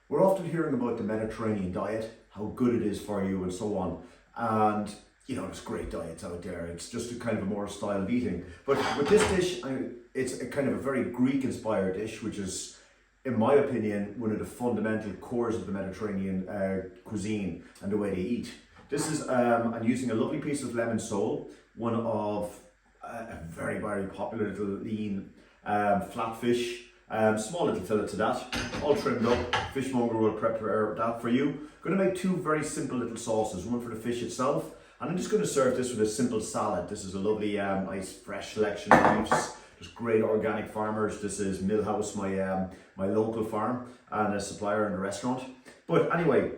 We're often hearing about the Mediterranean diet, how good it is for you and so on. And you know, there's great diets out there. It's just a kind of a more style of eating. But with this dish, it's a kind of a very Greek-inspired dish, which is, in my opinion, one of the fundamental cores of the Mediterranean cuisine and the way they eat. This is, I'm using a lovely piece of lemon sole, one of a very, very popular little lean flatfish. Small little fillets of that, all trimmed up. Fishmonger will prepare that for you. I'm going to make two very simple little sauces, one for the fish itself, and I'm just going to serve this with a simple salad. This is a lovely, nice, fresh selection of leaves. There's great organic farmers. This is Millhouse, my local farm, and a supplier in a restaurant. But anyway,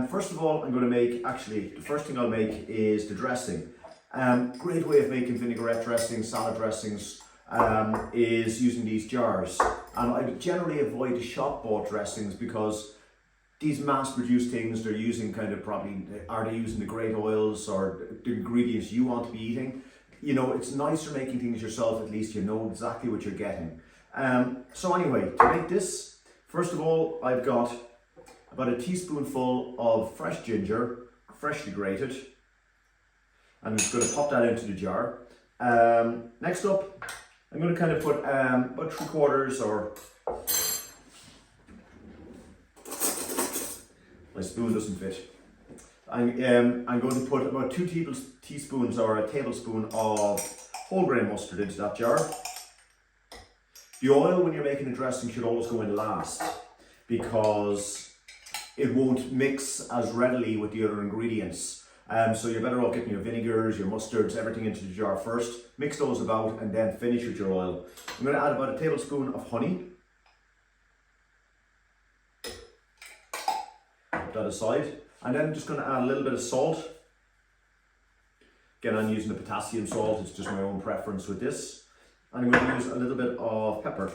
first of all, I'm going to make, actually, the first thing I'll make is the dressing. Great way of making vinaigrette dressings, salad dressings, is using these jars. And I generally avoid the shop bought dressings because these mass produced things, they're using kind of probably, are they using the great oils or the ingredients you want to be eating? You know, it's nicer making things yourself, at least you know exactly what you're getting. So anyway, to make this, first of all, I've got about a teaspoonful of fresh ginger, freshly grated. I'm just going to pop that into the jar. Next up, I'm going to kind of put about 3/4 or my spoon doesn't fit. I'm going to put about 2 teaspoons or a tablespoon of whole grain mustard into that jar. The oil when you're making a dressing should always go in last because it won't mix as readily with the other ingredients. So you're better off getting your vinegars, your mustards, everything into the jar first. Mix those about and then finish with your oil. I'm going to add about a tablespoon of honey. Put that aside. And then I'm just going to add a little bit of salt. Again, I'm using the potassium salt. It's just my own preference with this. And I'm going to use a little bit of pepper.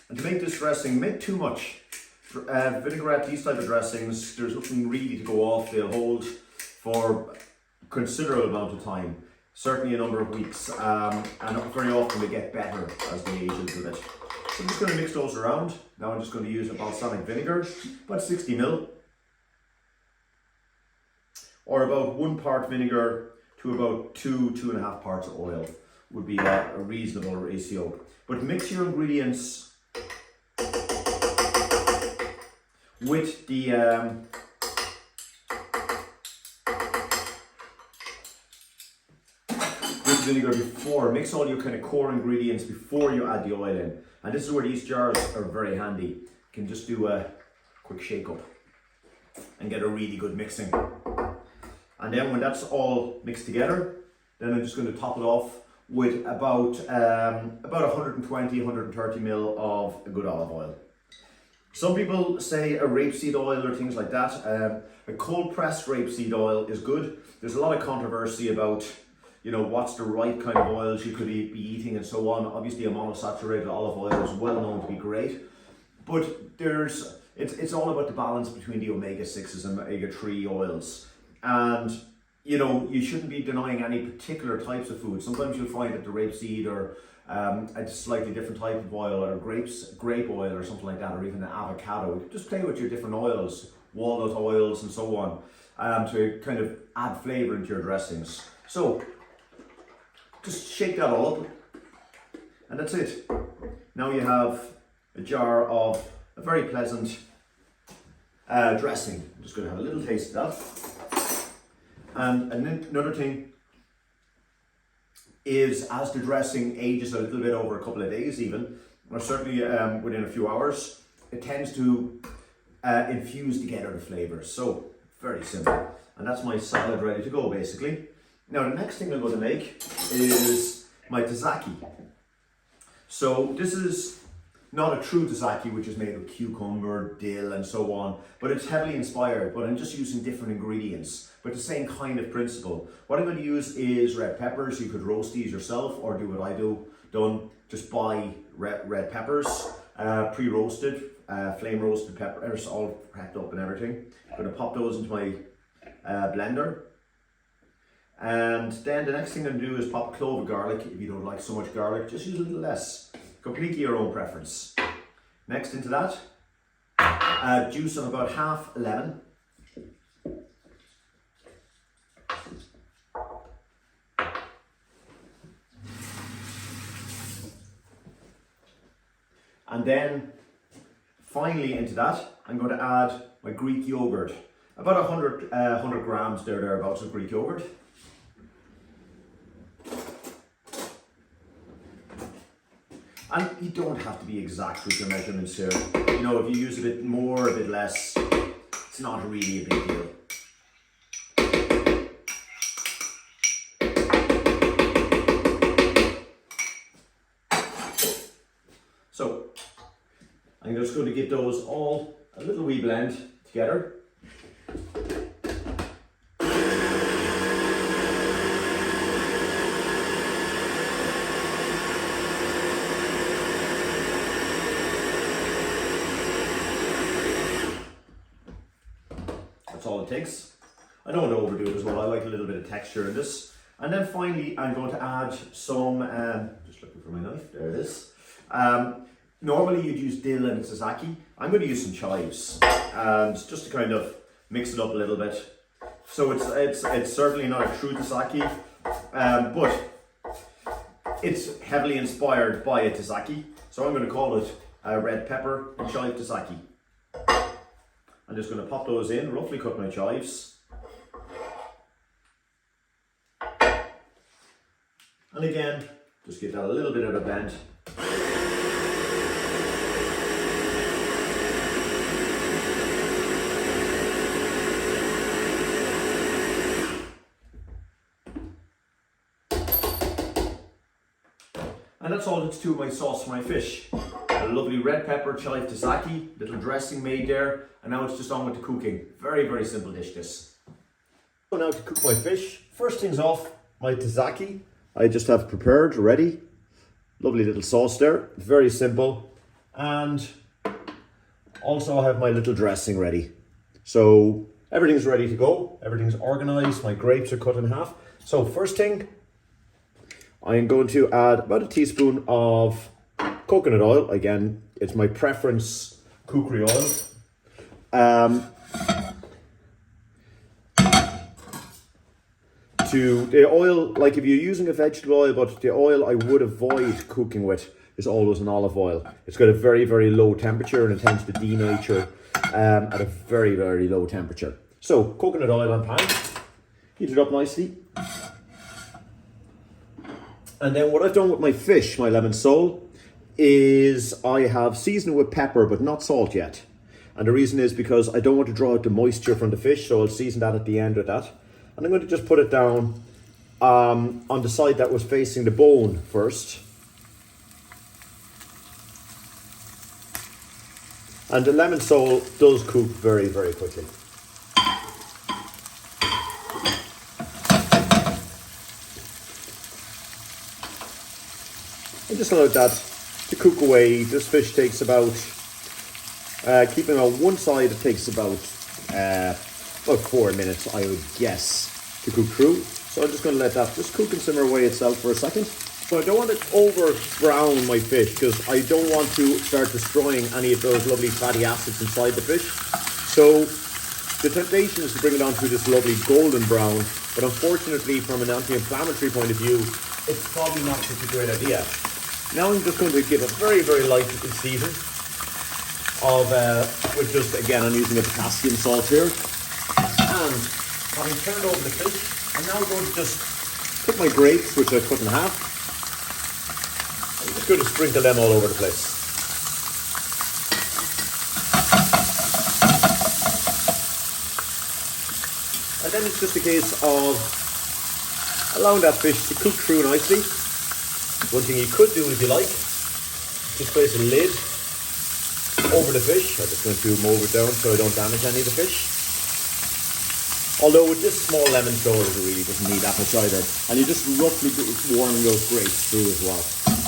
And to make this dressing, make too much. Vinaigrette, these type of dressings, there's nothing really to go off. They'll hold for a considerable amount of time, certainly a number of weeks, and very often they get better as they age a little bit. So I'm just going to mix those around. Now I'm just going to use a balsamic vinegar, about 60 ml, or about 1 part vinegar to about 2.5 parts of oil would be a reasonable ratio. But mix your ingredients with the vinegar before. Mix all your kind of core ingredients before you add the oil in. And this is where these jars are very handy. You can just do a quick shake up and get a really good mixing. And then when that's all mixed together, then I'm just going to top it off with about 120, 130 ml of a good olive oil. Some people say a rapeseed oil or things like that. A cold pressed rapeseed oil is good. There's a lot of controversy about, you know, what's the right kind of oils you could be eating and so on. Obviously a monosaturated olive oil is well known to be great, but it's all about the balance between the omega-6s and omega-3 oils. And you know, you shouldn't be denying any particular types of food. Sometimes you'll find that the rapeseed or a slightly different type of oil or grape oil or something like that, or even an avocado. Just play with your different oils, walnut oils and so on, to kind of add flavour into your dressings. So just shake that all up and that's it. Now you have a jar of a very pleasant dressing. I'm just going to have a little taste of that. And another thing is, as the dressing ages a little bit over a couple of days even, or certainly within a few hours, it tends to infuse together the flavours. So, very simple. And that's my salad ready to go, basically. Now, the next thing I'm going to make is my tzatziki. So, this is not a true tzatziki, which is made of cucumber, dill, and so on, but it's heavily inspired, but I'm just using different ingredients, but the same kind of principle. What I'm going to use is red peppers. You could roast these yourself or do what I done. Just buy red peppers, pre-roasted, flame roasted peppers, all prepped up and everything. I'm going to pop those into my blender. And then the next thing I'm going to do is pop a clove of garlic. If you don't like so much garlic, just use a little less. Completely your own preference. Next into that, juice of about half a lemon. And then finally into that, I'm going to add my Greek yogurt. About 100 grams thereabouts of Greek yogurt. And you don't have to be exact with your measurements here. You know, if you use a bit more, a bit less, it's not really a big deal. So, I'm just going to give those all a little wee blend together. That's all it takes. I don't want to overdo it as well. I like a little bit of texture in this. And then finally, I'm going to add some, just looking for my knife, there it is. Normally you'd use dill and tzatziki. I'm going to use some chives, and just to kind of mix it up a little bit. So it's certainly not a true tzatziki, but it's heavily inspired by a tzatziki. So I'm going to call it a red pepper and chive tzatziki. I'm just going to pop those in, roughly cut my chives. And again, just give that a little bit of a blend. And that's all that's to my sauce for my fish. A lovely red pepper chive tzatziki, little dressing made there, and now it's just on with the cooking. Very, very simple dish this. So now to cook my fish. First things off, my tzatziki. I just have prepared, ready. Lovely little sauce there, very simple. And also I have my little dressing ready. So everything's ready to go, everything's organized, my grapes are cut in half. So first thing, I'm going to add about a teaspoon of coconut oil. Again, it's my preference kukri oil. To the oil, like if you're using a vegetable oil, but the oil I would avoid cooking with is always an olive oil. It's got a very, very low temperature and it tends to denature at a very, very low temperature. So coconut oil on pan, heat it up nicely. And then what I've done with my fish, my lemon sole, is I have seasoned with pepper, but not salt yet. And the reason is because I don't want to draw out the moisture from the fish, so I'll season that at the end with that. And I'm going to just put it down on the side that was facing the bone first. And the lemon sole does cook very, very quickly. And just allow that to cook away. This fish takes about, keeping on one side, it takes about 4 minutes, I would guess, to cook through. So I'm just going to let that just cook and simmer away itself for a second. So I don't want to over brown my fish because I don't want to start destroying any of those lovely fatty acids inside the fish. So the temptation is to bring it on to this lovely golden brown, but unfortunately from an anti-inflammatory point of view, it's probably not such a great idea. Now I'm just going to give a very, very light season of, with just, again, I'm using a potassium salt here. And having turned over the fish, I'm now going to just put my grapes, which I've cut in half. I'm just going to sprinkle them all over the place. And then it's just a case of allowing that fish to cook through nicely. One thing you could do if you like, just place a lid over the fish. I'm just going to mold it down so I don't damage any of the fish. Although with this small lemon sole, it really doesn't need that much either. And you're just roughly warming those grapes through as well.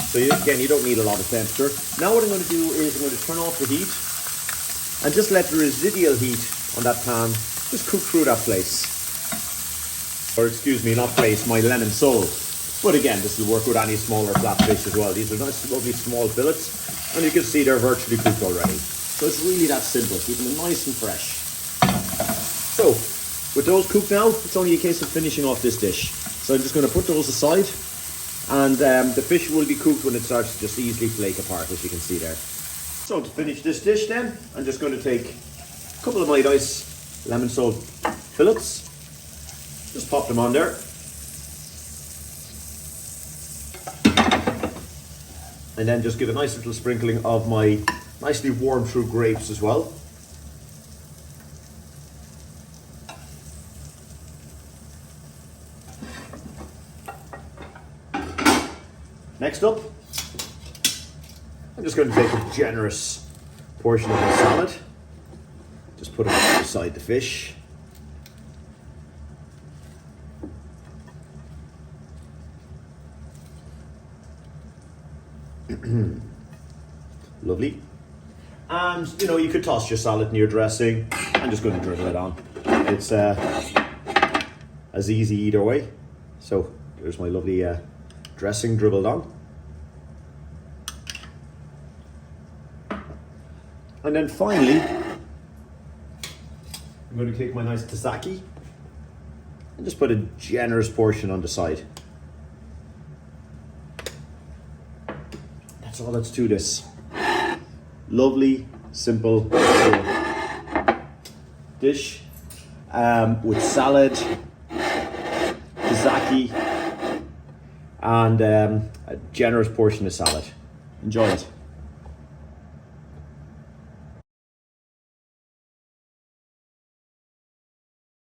So again, you don't need a lot of temperature. Now what I'm going to do is I'm going to turn off the heat and just let the residual heat on that pan just cook through that place. Or excuse me, not place, my lemon sole. But again, this will work with any smaller flatfish as well. These are nice, lovely small fillets. And you can see they're virtually cooked already. So it's really that simple, keeping them nice and fresh. So, with those cooked now, it's only a case of finishing off this dish. So I'm just going to put those aside, and the fish will be cooked when it starts to just easily flake apart, as you can see there. So to finish this dish then, I'm just going to take a couple of my nice lemon salt fillets, just pop them on there. And then just give a nice little sprinkling of my nicely warmed through grapes as well. Next up, I'm just going to take a generous portion of my salad. Just put it beside the fish. Lovely. And you know, you could toss your salad in your dressing. I'm just going to drizzle it on. It's as easy either way. So there's my lovely dressing dribbled on. And then finally, I'm going to take my nice tzatziki and just put a generous portion on the side. That's all that's to this. Lovely, simple dish with salad, tzatziki, and a generous portion of salad. Enjoy it.